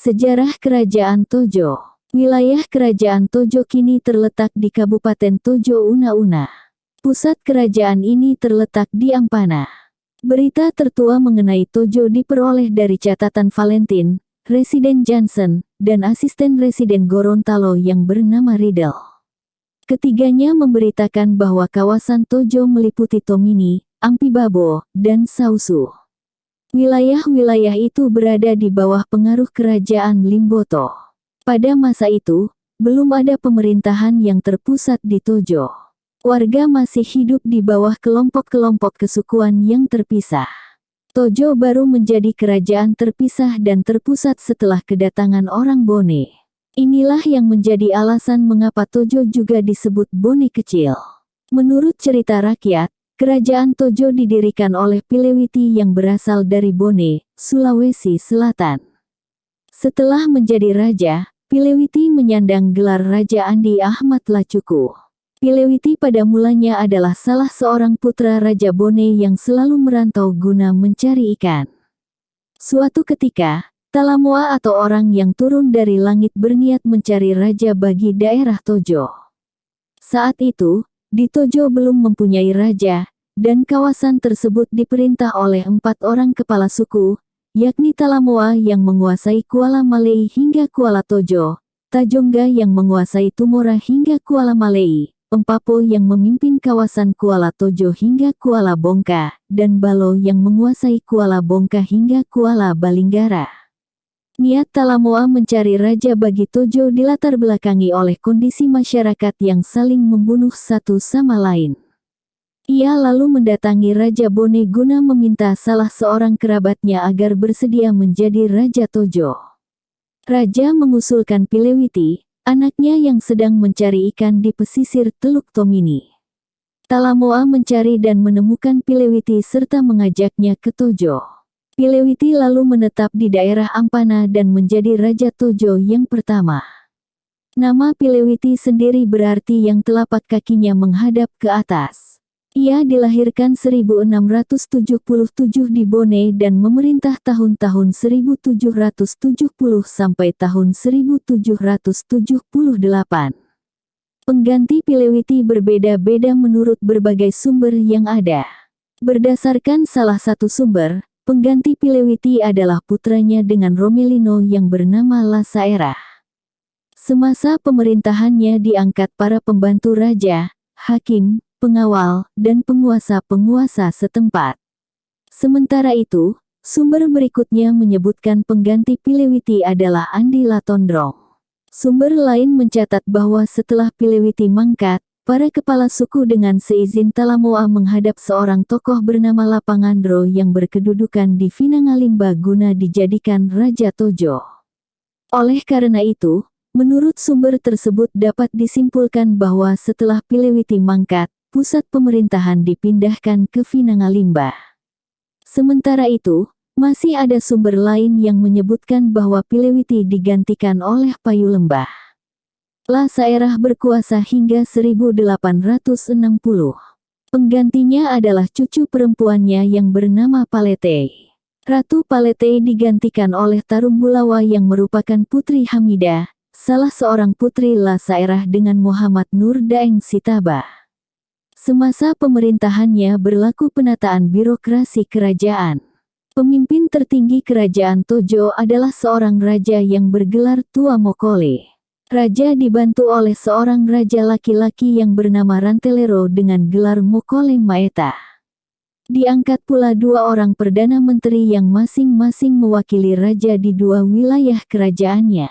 Sejarah Kerajaan Tojo. Wilayah Kerajaan Tojo kini terletak di Kabupaten Tojo Una-Una. Pusat kerajaan ini terletak di Ampana. Berita tertua mengenai Tojo diperoleh dari catatan Valentine, Residen Johnson, dan asisten Residen Gorontalo yang bernama Riddle. Ketiganya memberitakan bahwa kawasan Tojo meliputi Tomini, Ampibabo, dan Sausu. Wilayah-wilayah itu berada di bawah pengaruh kerajaan Limboto. Pada masa itu, belum ada pemerintahan yang terpusat di Tojo. Warga masih hidup di bawah kelompok-kelompok kesukuan yang terpisah. Tojo baru menjadi kerajaan terpisah dan terpusat setelah kedatangan orang Bone. Inilah yang menjadi alasan mengapa Tojo juga disebut Bone kecil. Menurut cerita rakyat, Kerajaan Tojo didirikan oleh Pilewiti yang berasal dari Bone, Sulawesi Selatan. Setelah menjadi raja, Pilewiti menyandang gelar Raja Andi Ahmad Lacuku. Pilewiti pada mulanya adalah salah seorang putra Raja Bone yang selalu merantau guna mencari ikan. Suatu ketika, Talamoa atau orang yang turun dari langit berniat mencari raja bagi daerah Tojo. Saat itu, di Tojo belum mempunyai raja, dan kawasan tersebut diperintah oleh 4 orang kepala suku, yakni Talamoa yang menguasai Kuala Malei hingga Kuala Tojo, Tajongga yang menguasai Tumora hingga Kuala Malei, Empapo yang memimpin kawasan Kuala Tojo hingga Kuala Bongka, dan Balo yang menguasai Kuala Bongka hingga Kuala Balinggara. Niat Talamoa mencari raja bagi Tojo dilatar belakangi oleh kondisi masyarakat yang saling membunuh satu sama lain. Ia lalu mendatangi Raja Bone guna meminta salah seorang kerabatnya agar bersedia menjadi Raja Tojo. Raja mengusulkan Pilewiti, anaknya yang sedang mencari ikan di pesisir Teluk Tomini. Talamoa mencari dan menemukan Pilewiti serta mengajaknya ke Tojo. Pilewiti lalu menetap di daerah Ampana dan menjadi Raja Tojo yang pertama. Nama Pilewiti sendiri berarti yang telapak kakinya menghadap ke atas. Ia dilahirkan 1677 di Bone dan memerintah tahun-tahun 1770 sampai tahun 1778. Pengganti Pilewiti berbeda-beda menurut berbagai sumber yang ada. Berdasarkan salah satu sumber, pengganti Pilewiti adalah putranya dengan Romelino yang bernama Lasaerah. Semasa pemerintahannya diangkat para pembantu raja, hakim, pengawal, dan penguasa-penguasa setempat. Sementara itu, sumber berikutnya menyebutkan pengganti Pilewiti adalah Andi Latondrong. Sumber lain mencatat bahwa setelah Pilewiti mangkat, para kepala suku dengan seizin Talamoa menghadap seorang tokoh bernama Lapangandro yang berkedudukan di Finangalimba guna dijadikan Raja Tojo. Oleh karena itu, menurut sumber tersebut dapat disimpulkan bahwa setelah Pilewiti mangkat, pusat pemerintahan dipindahkan ke Finangalimba. Sementara itu, masih ada sumber lain yang menyebutkan bahwa Pilewiti digantikan oleh Payu Lembah. Lasaerah berkuasa hingga 1860. Penggantinya adalah cucu perempuannya yang bernama Paletei. Ratu Paletei digantikan oleh Tarumbulawa yang merupakan putri Hamidah, salah seorang putri Lasaerah dengan Muhammad Nur Daeng Sitaba. Semasa pemerintahannya berlaku penataan birokrasi kerajaan. Pemimpin tertinggi kerajaan Tojo adalah seorang raja yang bergelar Tua Mokole. Raja dibantu oleh seorang raja laki-laki yang bernama Rantelero dengan gelar Mokole Maeta. Diangkat pula 2 orang perdana menteri yang masing-masing mewakili raja di 2 wilayah kerajaannya.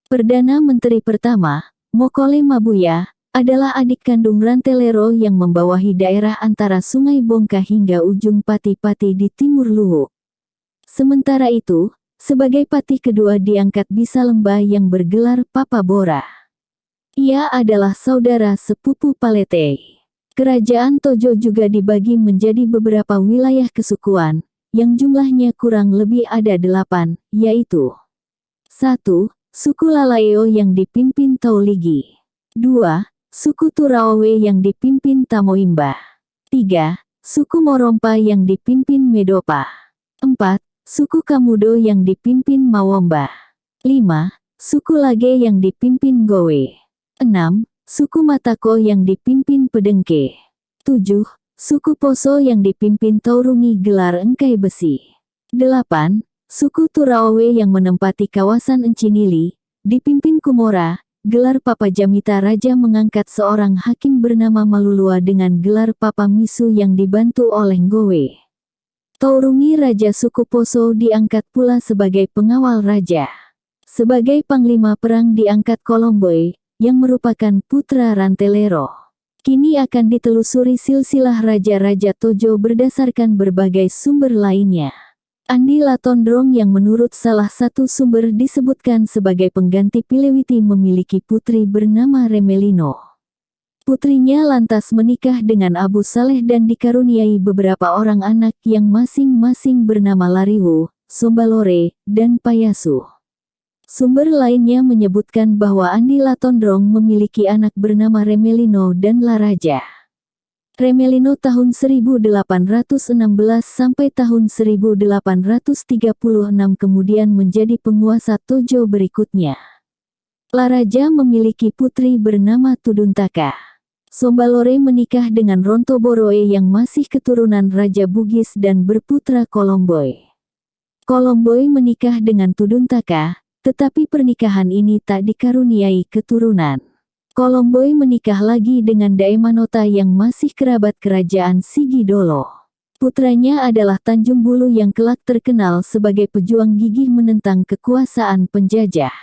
Perdana Menteri pertama, Mokole Mabuya, adalah adik kandung Rantelero yang membawahi daerah antara Sungai Bongka hingga ujung Pati-Pati di timur Luwu. Sementara itu, sebagai pati kedua diangkat Bisa Lembah yang bergelar Papa Bora. Ia adalah saudara sepupu Paletei. Kerajaan Tojo juga dibagi menjadi beberapa wilayah kesukuan, yang jumlahnya kurang lebih ada 8, yaitu 1. Suku Lalaeo yang dipimpin Tauligi. 2. Suku Turaowe yang dipimpin Tamoimba. 3. Suku Morompa yang dipimpin Medopa. 4. Suku Kamudo yang dipimpin Mawomba. 5. Suku Lage yang dipimpin Gowe. 6. Suku Matako yang dipimpin Pedengke. 7. Suku Poso yang dipimpin Taurungi gelar Engkai Besi. 8. Suku Turaowe yang menempati kawasan Encinili, dipimpin Kumora, gelar Papa Jamita. Raja mengangkat seorang hakim bernama Malulua dengan gelar Papa Misu yang dibantu oleh Gowe. Taurungi Raja suku Poso diangkat pula sebagai pengawal raja. Sebagai panglima perang diangkat Kolomboy, yang merupakan putra Rantelero. Kini akan ditelusuri silsilah raja-raja Tojo berdasarkan berbagai sumber lainnya. Andi Latondrong yang menurut salah satu sumber disebutkan sebagai pengganti Pilewiti memiliki putri bernama Remelino. Putrinya lantas menikah dengan Abu Saleh dan dikaruniai beberapa orang anak yang masing-masing bernama Lariwu, Sombalore, dan Payasu. Sumber lainnya menyebutkan bahwa Andi Latondrong memiliki anak bernama Remelino dan Laraja. Remelino tahun 1816 sampai tahun 1836 kemudian menjadi penguasa Tojo berikutnya. Laraja memiliki putri bernama Tuduntaka. Sombalore menikah dengan Rontoboroe yang masih keturunan Raja Bugis dan berputra Kolomboy. Kolomboy menikah dengan Tuduntaka, tetapi pernikahan ini tak dikaruniai keturunan. Kolomboy menikah lagi dengan Daemanota yang masih kerabat kerajaan Sigidolo. Putranya adalah Tanjung Bulu yang kelak terkenal sebagai pejuang gigih menentang kekuasaan penjajah.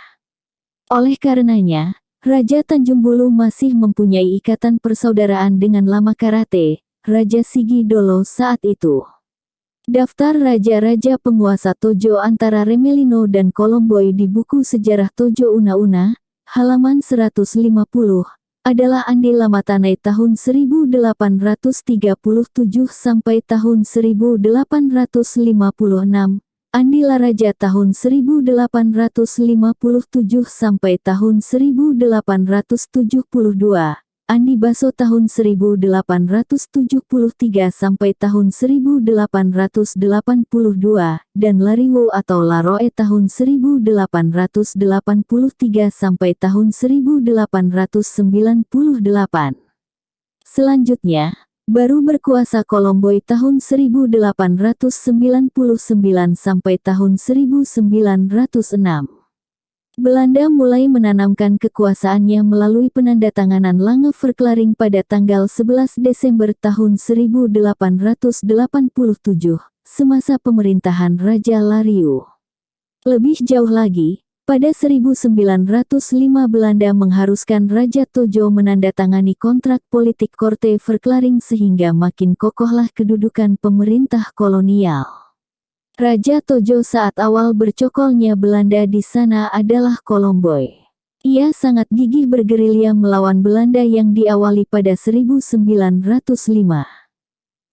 Oleh karenanya, Raja Tanjung Bulu masih mempunyai ikatan persaudaraan dengan Lama Karate, Raja Sigidolo saat itu. Daftar raja-raja penguasa Tojo antara Remelino dan Kolomboy di buku sejarah Tojo Una-Una, halaman 150, adalah Andi Lamatanai tahun 1837 sampai tahun 1856, Andi Laraja tahun 1857 sampai tahun 1872, Andi Baso tahun 1873 sampai tahun 1882, dan Lariwo atau Laroe tahun 1883 sampai tahun 1898. Selanjutnya, baru berkuasa Kolomboy tahun 1899 sampai tahun 1906. Belanda mulai menanamkan kekuasaannya melalui penandatanganan Lange-Verklaring pada tanggal 11 Desember tahun 1887, semasa pemerintahan Raja Lariu. Lebih jauh lagi, pada 1905 Belanda mengharuskan Raja Tojo menandatangani kontrak politik Korte Verklaring sehingga makin kokohlah kedudukan pemerintah kolonial. Raja Tojo saat awal bercokolnya Belanda di sana adalah Kolomboy. Ia sangat gigih bergerilya melawan Belanda yang diawali pada 1905.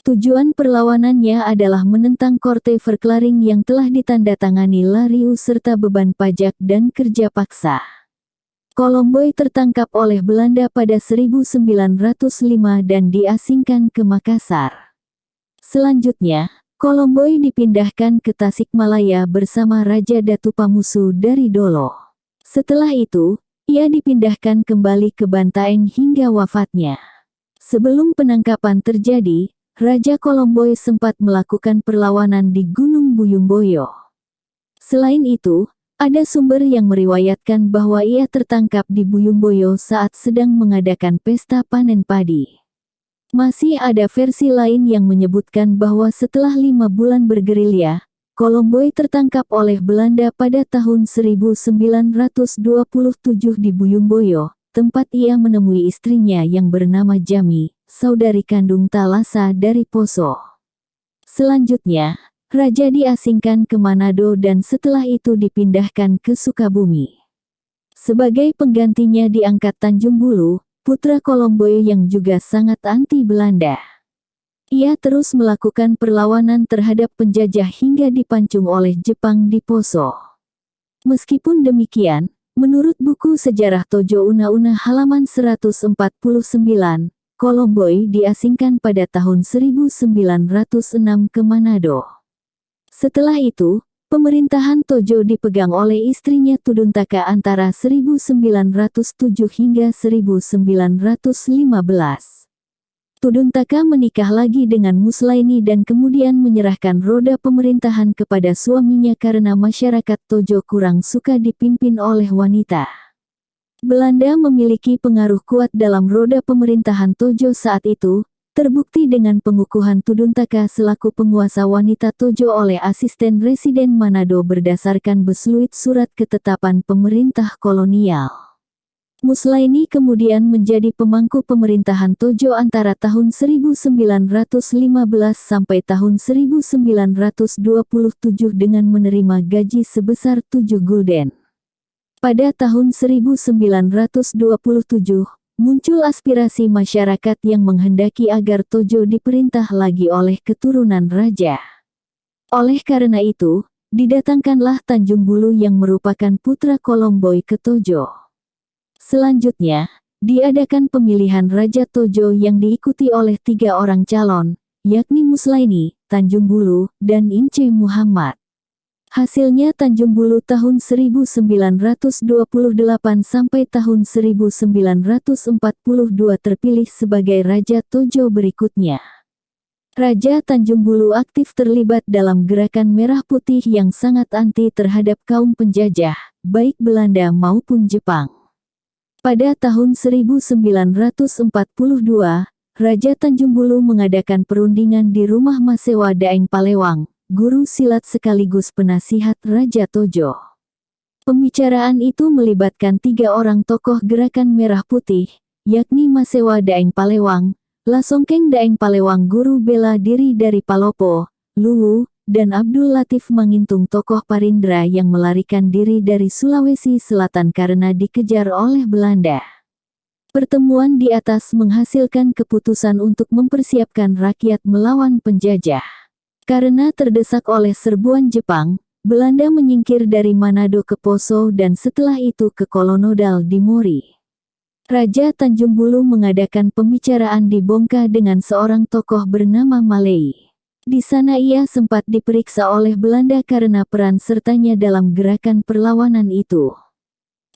Tujuan perlawanannya adalah menentang Korte Verklaring yang telah ditandatangani Lariu serta beban pajak dan kerja paksa. Kolomboy tertangkap oleh Belanda pada 1905 dan diasingkan ke Makassar. Selanjutnya, Kolomboy dipindahkan ke Tasikmalaya bersama Raja Datu Pamusu dari Dolo. Setelah itu, ia dipindahkan kembali ke Bantaeng hingga wafatnya. Sebelum penangkapan terjadi, Raja Kolomboy sempat melakukan perlawanan di Gunung Buyumboyo. Selain itu, ada sumber yang meriwayatkan bahwa ia tertangkap di Buyumboyo saat sedang mengadakan pesta panen padi. Masih ada versi lain yang menyebutkan bahwa setelah 5 bulan bergerilya, Kolomboy tertangkap oleh Belanda pada tahun 1927 di Buyumboyo, tempat ia menemui istrinya yang bernama Jami, saudari kandung Talasa dari Poso. Selanjutnya, Raja diasingkan ke Manado dan setelah itu dipindahkan ke Sukabumi. Sebagai penggantinya diangkat Tanjung Bulu, putra Kolomboy yang juga sangat anti Belanda. Ia terus melakukan perlawanan terhadap penjajah hingga dipancung oleh Jepang di Poso. Meskipun demikian, menurut buku sejarah Tojo Una-Una halaman 149, Kolomboy diasingkan pada tahun 1906 ke Manado. Setelah itu, Pemerintahan Tojo dipegang oleh istrinya Tuduntaka antara 1907 hingga 1915. Tuduntaka menikah lagi dengan Muslaini dan kemudian menyerahkan roda pemerintahan kepada suaminya karena masyarakat Tojo kurang suka dipimpin oleh wanita. Belanda memiliki pengaruh kuat dalam roda pemerintahan Tojo saat itu, terbukti dengan pengukuhan Tuduntaka selaku penguasa wanita Tojo oleh asisten residen Manado berdasarkan besluit surat ketetapan pemerintah kolonial. Muslaini kemudian menjadi pemangku pemerintahan Tojo antara tahun 1915 sampai tahun 1927 dengan menerima gaji sebesar 7 gulden. Pada tahun 1927, muncul aspirasi masyarakat yang menghendaki agar Tojo diperintah lagi oleh keturunan raja. Oleh karena itu, didatangkanlah Tanjung Bulu yang merupakan putra Kolomboy ke Tojo. Selanjutnya, diadakan pemilihan Raja Tojo yang diikuti oleh 3 orang calon, yakni Muslaini, Tanjung Bulu, dan Ince Muhammad. Hasilnya Tanjung Bulu tahun 1928 sampai tahun 1942 terpilih sebagai Raja Tojo berikutnya. Raja Tanjung Bulu aktif terlibat dalam gerakan Merah Putih yang sangat anti terhadap kaum penjajah, baik Belanda maupun Jepang. Pada tahun 1942, Raja Tanjung Bulu mengadakan perundingan di rumah Masewa Daeng Palewang, guru silat sekaligus penasihat Raja Tojo. Pembicaraan itu melibatkan 3 orang tokoh gerakan Merah Putih, yakni Masewa Daeng Palewang, Lasongkeng Daeng Palewang guru bela diri dari Palopo, Luwu, dan Abdul Latif Mangintung tokoh Parindra yang melarikan diri dari Sulawesi Selatan karena dikejar oleh Belanda. Pertemuan di atas menghasilkan keputusan untuk mempersiapkan rakyat melawan penjajah. Karena terdesak oleh serbuan Jepang, Belanda menyingkir dari Manado ke Poso dan setelah itu ke Kolonodal di Mori. Raja Tanjung Bulu mengadakan pembicaraan di Bongka dengan seorang tokoh bernama Malei. Di sana ia sempat diperiksa oleh Belanda karena peran sertanya dalam gerakan perlawanan itu.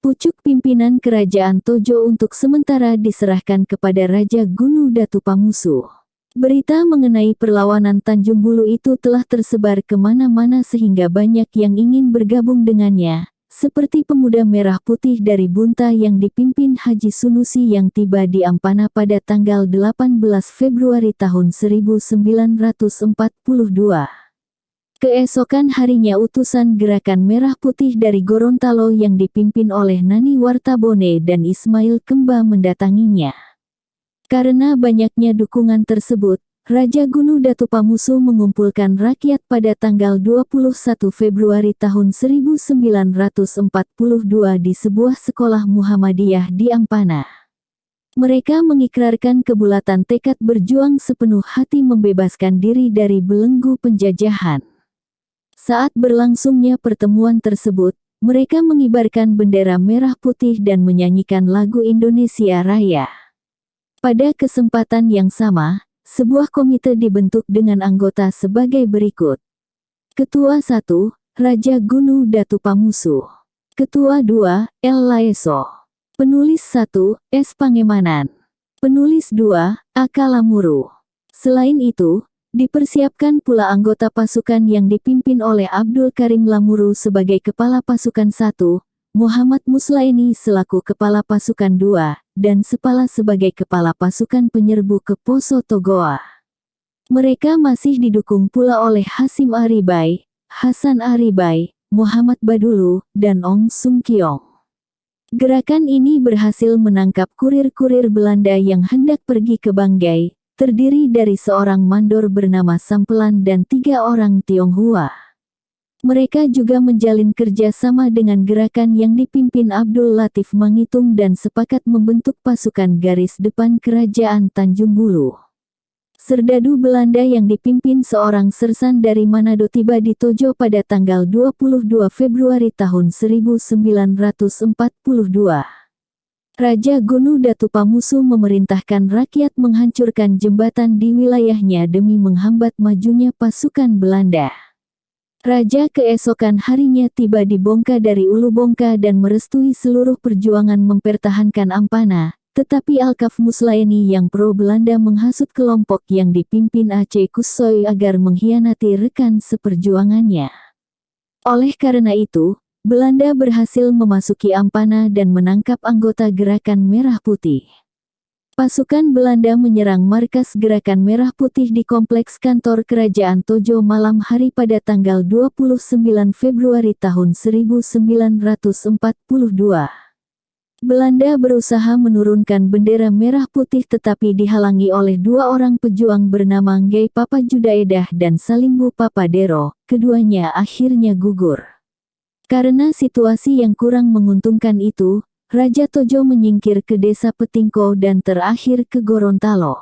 Pucuk pimpinan kerajaan Tojo untuk sementara diserahkan kepada Raja Gunu Datupamusu. Berita mengenai perlawanan Tanjung Bulu itu telah tersebar kemana-mana sehingga banyak yang ingin bergabung dengannya, seperti pemuda Merah Putih dari Bunta yang dipimpin Haji Sunusi yang tiba di Ampana pada tanggal 18 Februari tahun 1942. Keesokan harinya utusan Gerakan Merah Putih dari Gorontalo yang dipimpin oleh Nani Wartabone dan Ismail Kemba mendatanginya. Karena banyaknya dukungan tersebut, Raja Gunu Datupamusu mengumpulkan rakyat pada tanggal 21 Februari tahun 1942 di sebuah sekolah Muhammadiyah di Ampana. Mereka mengikrarkan kebulatan tekad berjuang sepenuh hati membebaskan diri dari belenggu penjajahan. Saat berlangsungnya pertemuan tersebut, mereka mengibarkan bendera merah putih dan menyanyikan lagu Indonesia Raya. Pada kesempatan yang sama, sebuah komite dibentuk dengan anggota sebagai berikut. Ketua 1, Raja Gunu Datupamusu. Ketua 2, El Laeso. Penulis 1, S. Pangemanan. Penulis 2, Aka Lamuru. Selain itu, dipersiapkan pula anggota pasukan yang dipimpin oleh Abdul Karim Lamuru sebagai Kepala Pasukan 1, Muhammad Muslaini selaku Kepala Pasukan 2, dan Sepala sebagai Kepala Pasukan Penyerbu ke Poso Togoa. Mereka masih didukung pula oleh Hasim Aribai, Hasan Aribai, Muhammad Badulu, dan Ong Sung Kiong. Gerakan ini berhasil menangkap kurir-kurir Belanda yang hendak pergi ke Banggai, terdiri dari seorang mandor bernama Sampelan dan 3 orang Tionghoa. Mereka juga menjalin kerjasama dengan gerakan yang dipimpin Abdul Latif Mangitung dan sepakat membentuk pasukan garis depan kerajaan Tanjung Bulu. Serdadu Belanda yang dipimpin seorang sersan dari Manado tiba di Tojo pada tanggal 22 Februari tahun 1942. Raja Gunu Datupamusu memerintahkan rakyat menghancurkan jembatan di wilayahnya demi menghambat majunya pasukan Belanda. Raja keesokan harinya tiba di Bongka dari Ulu Bongka dan merestui seluruh perjuangan mempertahankan Ampana, tetapi Alkaf Muslaeni yang pro-Belanda menghasut kelompok yang dipimpin Aceh Kusoy agar mengkhianati rekan seperjuangannya. Oleh karena itu, Belanda berhasil memasuki Ampana dan menangkap anggota Gerakan Merah Putih. Pasukan Belanda menyerang markas Gerakan Merah Putih di kompleks kantor Kerajaan Tojo malam hari pada tanggal 29 Februari tahun 1942. Belanda berusaha menurunkan bendera merah putih tetapi dihalangi oleh dua orang pejuang bernama Ngai Papa Judaedah dan Salimbu Papadero, keduanya akhirnya gugur. Karena situasi yang kurang menguntungkan itu, Raja Tojo menyingkir ke desa Petingko dan terakhir ke Gorontalo.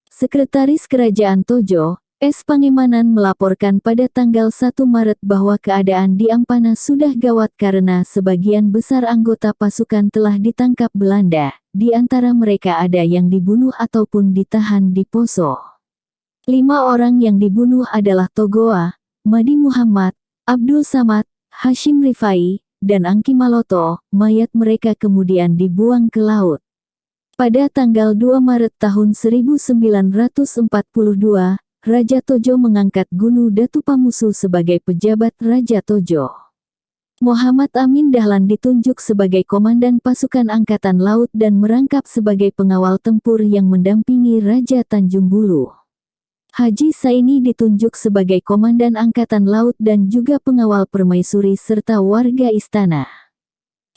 Sekretaris Kerajaan Tojo, S. Pangemanan melaporkan pada tanggal 1 Maret bahwa keadaan di Ampana sudah gawat karena sebagian besar anggota pasukan telah ditangkap Belanda, di antara mereka ada yang dibunuh ataupun ditahan di Poso. 5 orang yang dibunuh adalah Togoa, Madi Muhammad, Abdul Samad, Hashim Rifai, dan Angki Maloto. Mayat mereka kemudian dibuang ke laut. Pada tanggal 2 Maret tahun 1942, Raja Tojo mengangkat Gunu Datu Pamusu sebagai pejabat Raja Tojo. Muhammad Amin Dahlan ditunjuk sebagai komandan pasukan angkatan laut dan merangkap sebagai pengawal tempur yang mendampingi Raja Tanjung Bulu. Haji Saini ditunjuk sebagai komandan angkatan laut dan juga pengawal permaisuri serta warga istana.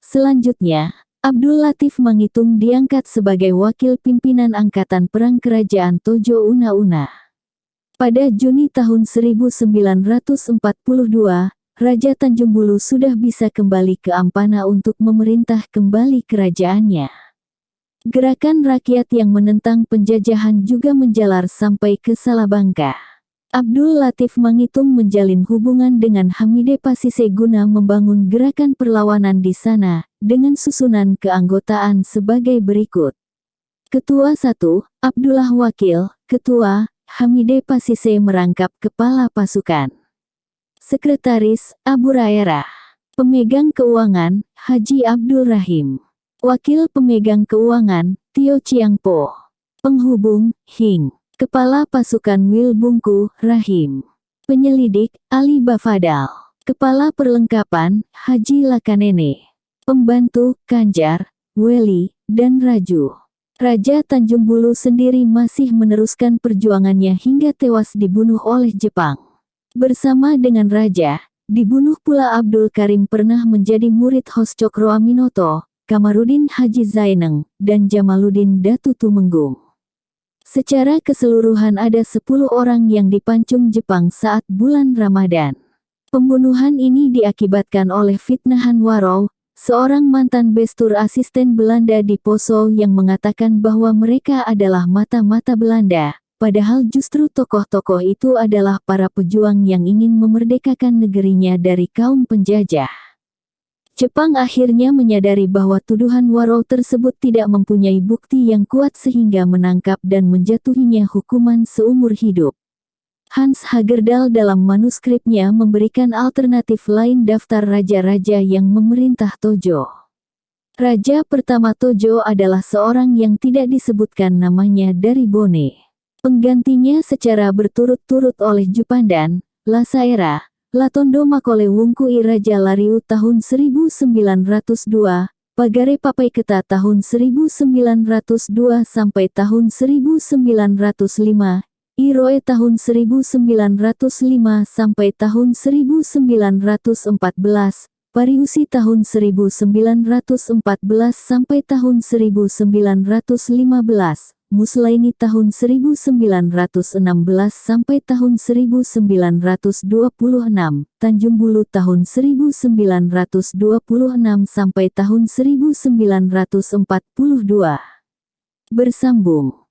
Selanjutnya, Abdul Latif Mangitung diangkat sebagai wakil pimpinan angkatan perang kerajaan Tojo Una-Una. Pada Juni tahun 1942, Raja Tanjung Bulu sudah bisa kembali ke Ampana untuk memerintah kembali kerajaannya. Gerakan rakyat yang menentang penjajahan juga menjalar sampai ke Salabangka. Abdul Latif Mangitung menjalin hubungan dengan Hamide Pasise guna membangun gerakan perlawanan di sana, dengan susunan keanggotaan sebagai berikut. Ketua 1, Abdullah Wakil, Ketua, Hamide Pasise merangkap kepala pasukan. Sekretaris, Abu Raerah. Pemegang keuangan, Haji Abdul Rahim. Wakil pemegang keuangan, Tio Chiangpo. Penghubung, Hing. Kepala pasukan Wil Bungku, Rahim. Penyelidik, Ali Bafadal. Kepala perlengkapan, Haji Lakanene. Pembantu, Kanjar, Weli, dan Raju. Raja Tanjung Bulu sendiri masih meneruskan perjuangannya hingga tewas dibunuh oleh Jepang. Bersama dengan Raja, dibunuh pula Abdul Karim pernah menjadi murid Hos Cokro Aminoto, Kamarudin Haji Zaineng, dan Jamaluddin Datu Tumenggung. Secara keseluruhan ada 10 orang yang dipancung Jepang saat bulan Ramadan. Pembunuhan ini diakibatkan oleh Fitnahan Waro, seorang mantan bestur asisten Belanda di Poso yang mengatakan bahwa mereka adalah mata-mata Belanda, padahal justru tokoh-tokoh itu adalah para pejuang yang ingin memerdekakan negerinya dari kaum penjajah. Jepang akhirnya menyadari bahwa tuduhan Waro tersebut tidak mempunyai bukti yang kuat sehingga menangkap dan menjatuhinya hukuman seumur hidup. Hans Hagerdal dalam manuskripnya memberikan alternatif lain daftar raja-raja yang memerintah Tojo. Raja pertama Tojo adalah seorang yang tidak disebutkan namanya dari Bone. Penggantinya secara berturut-turut oleh Jupandan, Lasaera, Latondo Makole Wungkui Raja Lariu tahun 1902, Pagare Papaiketa tahun 1902 sampai tahun 1905, Iroe tahun 1905 sampai tahun 1914, Pariusi tahun 1914 sampai tahun 1915, Muslaini tahun 1916 sampai tahun 1926, Tanjung Bulu tahun 1926 sampai tahun 1942. Bersambung.